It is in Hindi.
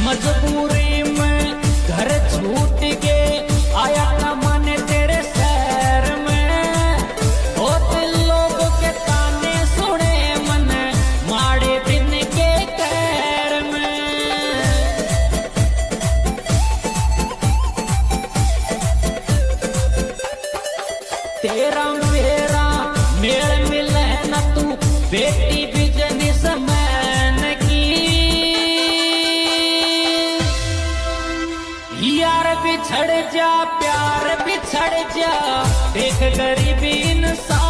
मजबूरी में घर छूट के आया था मन तेरे शहर में। बहुत लोग के ताने सुने मन माड़े दिन के कहर में। तेरा मेरा मेल मिले न तू बेटी बिजनेस मैन की। यार बिछड़ जा प्यार बिछड़ जा एक गरीबी इंसान